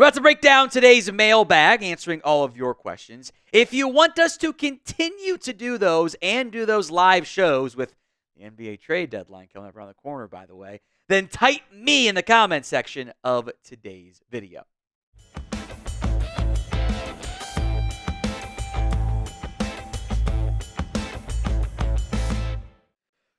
We're about to break down today's mailbag, answering all of your questions. If you want us to continue to do those and do those live shows with the NBA trade deadline coming up around the corner, by the way, then type me in the comment section of today's video.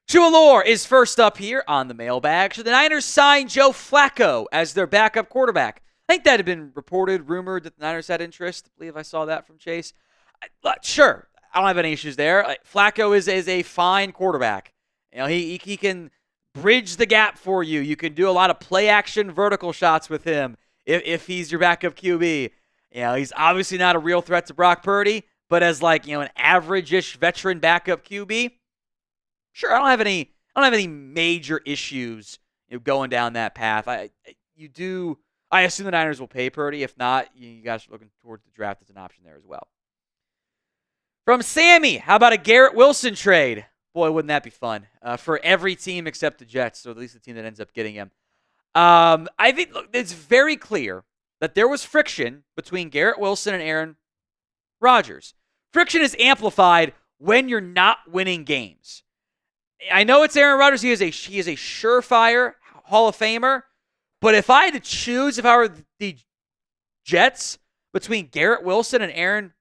True Allure is first up here on the mailbag. Should the Niners sign Joe Flacco as their backup quarterback? I think that had been reported, rumored that the Niners had interest. I believe I saw that from Chase. Sure, I don't have any issues there. Flacco is a fine quarterback. You know, he can bridge the gap for you. You can do a lot of play action vertical shots with him if he's your backup QB. You know, he's obviously not a real threat to Brock Purdy, but as an average-ish veteran backup QB, sure, I don't have any major issues going down that path. I assume the Niners will pay Purdy. If not, you guys are looking towards the draft as an option there as well. From Sammy, how about a Garrett Wilson trade? Boy, wouldn't that be fun for every team except the Jets, or at least the team that ends up getting him. I think it's very clear that there was friction between Garrett Wilson and Aaron Rodgers. Friction is amplified when you're not winning games. I know it's Aaron Rodgers. He is a surefire Hall of Famer. But if I had to choose, if I were the Jets, between Garrett Wilson and Aaron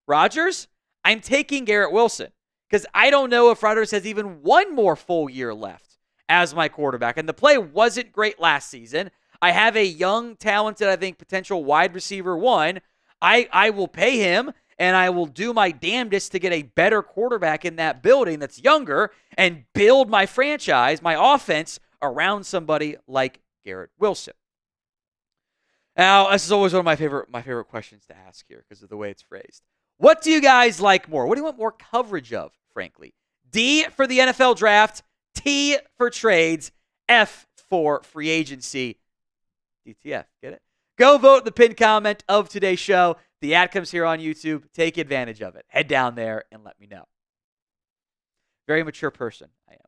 Rodgers, I'm taking Garrett Wilson. Because I don't know if Rodgers has even one more full year left as my quarterback. And the play wasn't great last season. I have a young, talented, I think, potential wide receiver one. I will pay him, and I will do my damnedest to get a better quarterback in that building that's younger and build my franchise, my offense, around somebody like Garrett Wilson. Now, this is always one of my favorite questions to ask here because of the way it's phrased. What do you guys like more? What do you want more coverage of, frankly? D for the NFL draft, T for trades, F for free agency. DTF, get it? Go vote in the pinned comment of today's show. The ad comes here on YouTube. Take advantage of it. Head down there and let me know. Very mature person I am.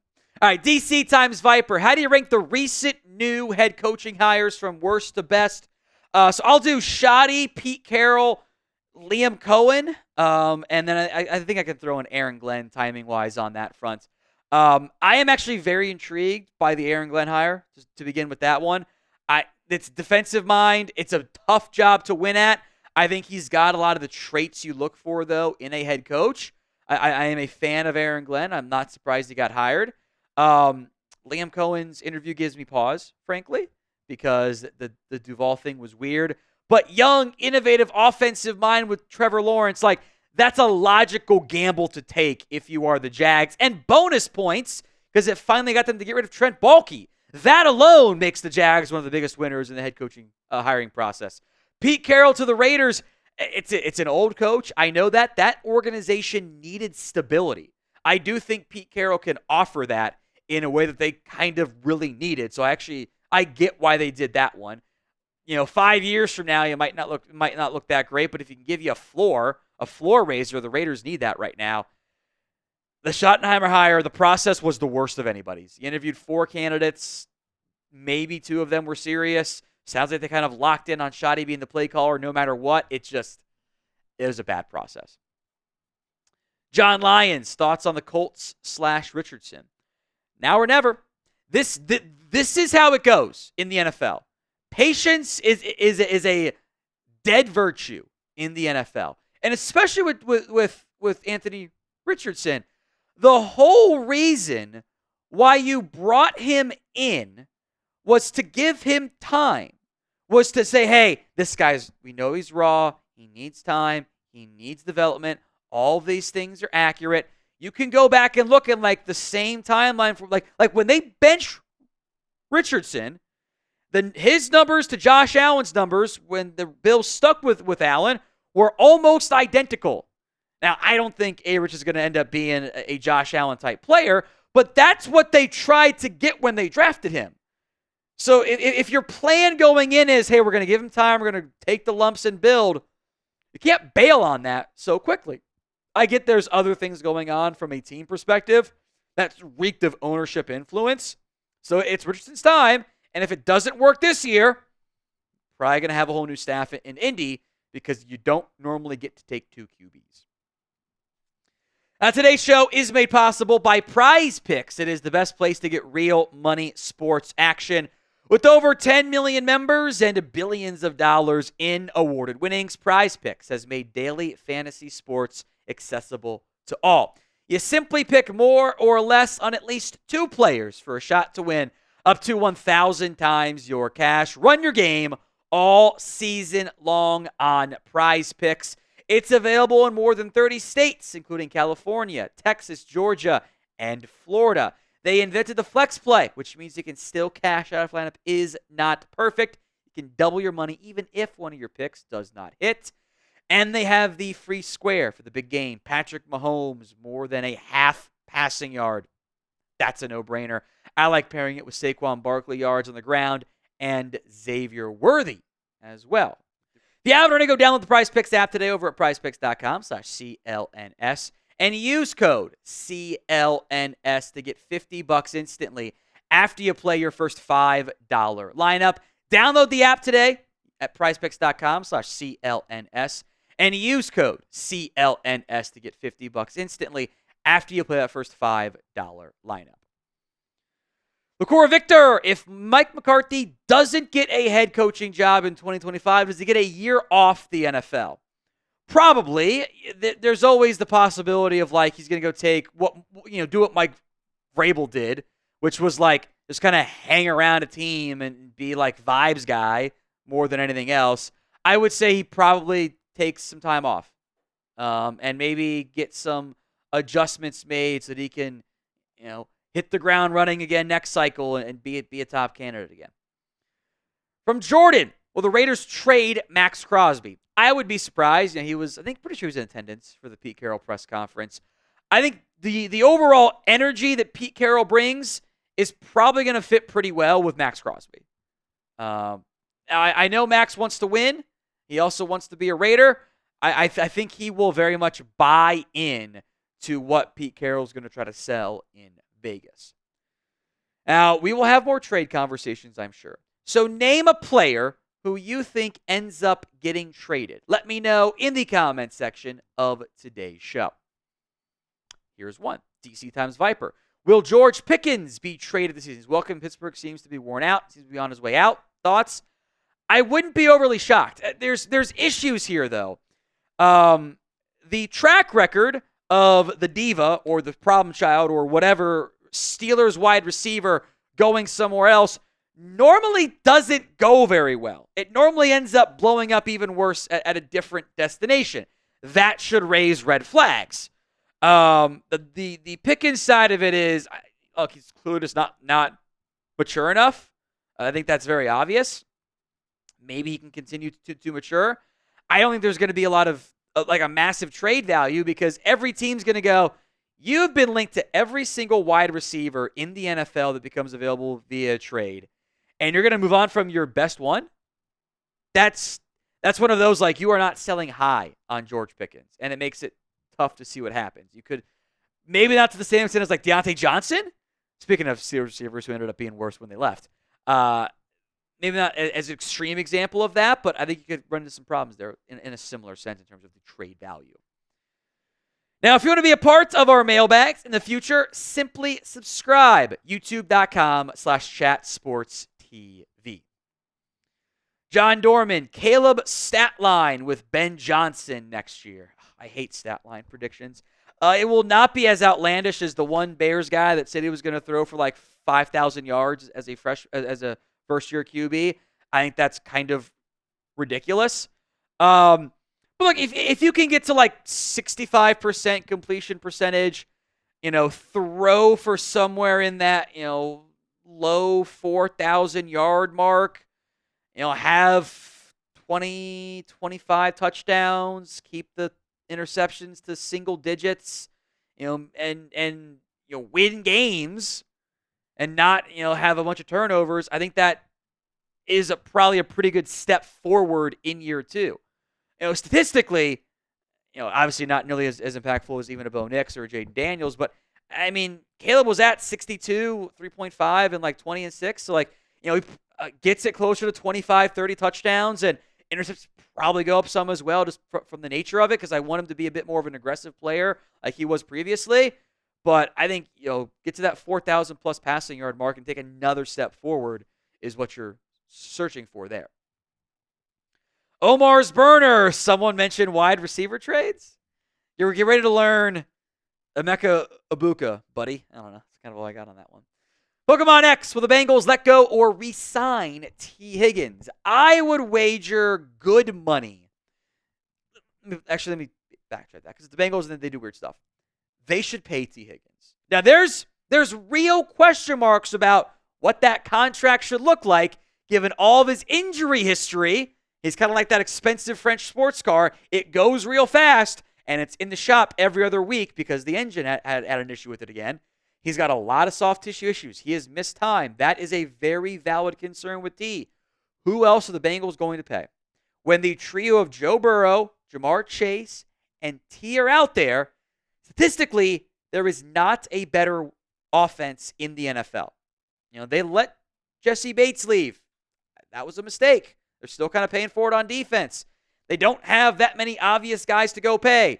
All right, DC times Viper. How do you rank the recent new head coaching hires from worst to best? So I'll do Shoddy, Pete Carroll, Liam Cohen, and then I think I can throw in Aaron Glenn timing-wise on that front. I am actually very intrigued by the Aaron Glenn hire, just to begin with that one. It's defensive mind. It's a tough job to win at. I think he's got a lot of the traits you look for, though, in a head coach. I am a fan of Aaron Glenn. I'm not surprised he got hired. Liam Cohen's interview gives me pause, frankly, because the Duval thing was weird. But young, innovative, offensive mind with Trevor Lawrence, that's a logical gamble to take if you are the Jags. And bonus points, because it finally got them to get rid of Trent Baalke. That alone makes the Jags one of the biggest winners in the head coaching hiring process. Pete Carroll to the Raiders, it's an old coach. I know that. That organization needed stability. I do think Pete Carroll can offer that in a way that they kind of really needed. So I get why they did that one. 5 years from now, you might not look that great, but if he can give you a floor raiser, the Raiders need that right now. The Schottenheimer hire, the process was the worst of anybody's. He interviewed 4 candidates. Maybe 2 of them were serious. Sounds like they kind of locked in on Shoddy being the play caller no matter what. It was a bad process. John Lyons, thoughts on the Colts / Richardson. Now or never. This is how it goes in the NFL. Patience is a dead virtue in the NFL. And especially with Anthony Richardson. The whole reason why you brought him in was to give him time. Was to say, hey, we know he's raw. He needs time. He needs development. All these things are accurate. You can go back and look at the same timeline for like when they bench Richardson, his numbers to Josh Allen's numbers when the Bills stuck with Allen were almost identical. Now, I don't think A-Rich is going to end up being a Josh Allen type player, but that's what they tried to get when they drafted him. So if your plan going in is, hey, we're going to give him time, we're going to take the lumps and build, you can't bail on that so quickly. I get there's other things going on from a team perspective that's reeked of ownership influence. So it's Richardson's time, and if it doesn't work this year, probably going to have a whole new staff in Indy because you don't normally get to take 2 QBs. Today's show is made possible by Prize Picks. It is the best place to get real money sports action. With over 10 million members and billions of dollars in awarded winnings, Prize Picks has made daily fantasy sports accessible to all. You simply pick more or less on at least 2 players for a shot to win up to 1,000 times your cash. Run your game all season long on Prize Picks. It's available in more than 30 states, including California, Texas, Georgia, and Florida. They invented the flex play, which means you can still cash out if lineup is not perfect. You can double your money even if one of your picks does not hit. And they have the free square for the big game. Patrick Mahomes, more than a half passing yard. That's a no-brainer. I like pairing it with Saquon Barkley yards on the ground and Xavier Worthy as well. If you haven't already, go download the Prize Picks app today over at prizepicks.com/CLNS and use code CLNS to get $50 instantly after you play your first $5 lineup. Download the app today at prizepicks.com/CLNS and use code CLNS to get $50 instantly after you play that first $5 lineup. LaCour Victor, if Mike McCarthy doesn't get a head coaching job in 2025, does he get a year off the NFL? Probably. There's always the possibility of he's going to go take do what Mike Vrabel did, which was just kind of hang around a team and be vibes guy more than anything else. I would say he probably takes some time off and maybe get some adjustments made so that he can, hit the ground running again next cycle and be a top candidate again. From Jordan, will the Raiders trade Maxx Crosby? I would be surprised. He was, pretty sure he was in attendance for the Pete Carroll press conference. I think the overall energy that Pete Carroll brings is probably going to fit pretty well with Maxx Crosby. I know Max wants to win. He also wants to be a Raider. I think he will very much buy in to what Pete Carroll's going to try to sell in Vegas. Now, we will have more trade conversations, I'm sure. So name a player who you think ends up getting traded. Let me know in the comment section of today's show. Here's one. DC Times Viper. Will George Pickens be traded this season? His welcome to Pittsburgh seems to be worn out. Seems to be on his way out. Thoughts? I wouldn't be overly shocked. There's issues here, though. The track record of the diva or the problem child or whatever Steelers wide receiver going somewhere else normally doesn't go very well. It normally ends up blowing up even worse at a different destination. That should raise red flags. The Pickens side of it is, look, he's clueless, not mature enough. I think that's very obvious. Maybe he can continue to mature. I don't think there's going to be a lot of a massive trade value because every team's going to go, you've been linked to every single wide receiver in the NFL that becomes available via trade, and you're going to move on from your best one? That's one of those, you are not selling high on George Pickens, and it makes it tough to see what happens. You could, maybe not to the same extent as Deontay Johnson, speaking of receivers who ended up being worse when they left. Maybe not as an extreme example of that, but I think you could run into some problems there in a similar sense in terms of the trade value. Now, if you want to be a part of our mailbags in the future, simply subscribe. YouTube.com/chatsportstv. John Dorman, Caleb Statline with Ben Johnson next year. I hate Statline predictions. It will not be as outlandish as the one Bears guy that said he was going to throw for 5,000 yards as a first-year QB. I think that's kind of ridiculous. But look, if you can get to 65% completion percentage, throw for somewhere in that, low 4,000 yard mark, have 20, 25 touchdowns, keep the interceptions to single digits, and win games and not, have a bunch of turnovers, I think that is probably a pretty good step forward in year 2. Statistically, obviously not nearly as impactful as even a Bo Nix or a Jaden Daniels, but Caleb was at 62, 3.5, and 20 and 6. So gets it closer to 25, 30 touchdowns, and intercepts probably go up some as well, just from the nature of it, because I want him to be a bit more of an aggressive player like he was previously. But I think, get to that 4,000 plus passing yard mark and take another step forward is what you're searching for there. Omar's burner. Someone mentioned wide receiver trades. You're getting ready to learn Emeka Ibuka, buddy. I don't know. That's kind of all I got on that one. Pokemon X, will the Bengals let go or re-sign T. Higgins? I would wager good money. Actually, let me backtrack that, because the Bengals, and they do weird stuff. They should pay T. Higgins. Now, there's real question marks about what that contract should look like, given all of his injury history. He's kind of like that expensive French sports car. It goes real fast, and it's in the shop every other week because the engine had an issue with it again. He's got a lot of soft tissue issues. He has missed time. That is a very valid concern with T. Who else are the Bengals going to pay? When the trio of Joe Burrow, Jamar Chase, and T are out there, statistically, there is not a better offense in the NFL. They let Jesse Bates leave. That was a mistake. They're still kind of paying for it on defense. They don't have that many obvious guys to go pay.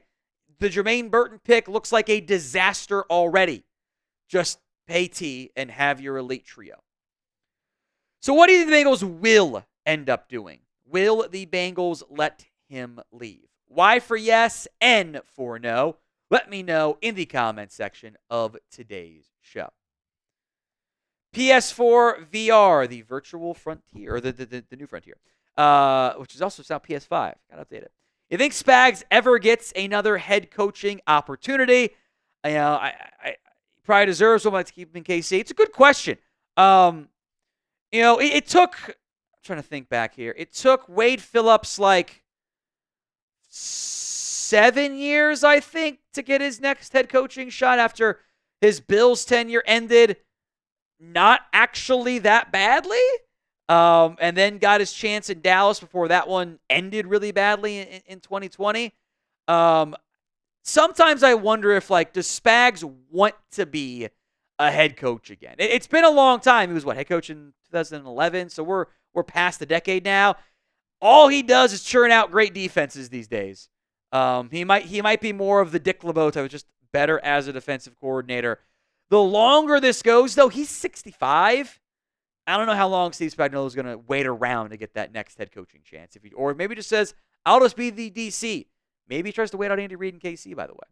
The Jermaine Burton pick looks like a disaster already. Just pay T and have your elite trio. So what do you think the Bengals will end up doing? Will the Bengals let him leave? Y for yes, N for no. Let me know in the comment section of today's show. PS4 VR, the virtual frontier, or the new frontier, which is also now PS5. Got to update it. You think Spags ever gets another head coaching opportunity? I probably deserves someone to keep him in KC. It's a good question. It took, I'm trying to think back here. It took Wade Phillips like 7 years, I think, to get his next head coaching shot after his Bills tenure ended not actually that badly. And then got his chance in Dallas before that one ended really badly in 2020. Sometimes I wonder if, does Spags want to be a head coach again? It's been a long time. He was, head coach in 2011, so we're past the decade now. All he does is churn out great defenses these days. He might be more of the Dick LeBeau type, just better as a defensive coordinator. The longer this goes, though, he's 65. I don't know how long Steve Spagnuolo is going to wait around to get that next head coaching chance. Or maybe just says, I'll just be the DC. Maybe he tries to wait out Andy Reid and KC, by the way.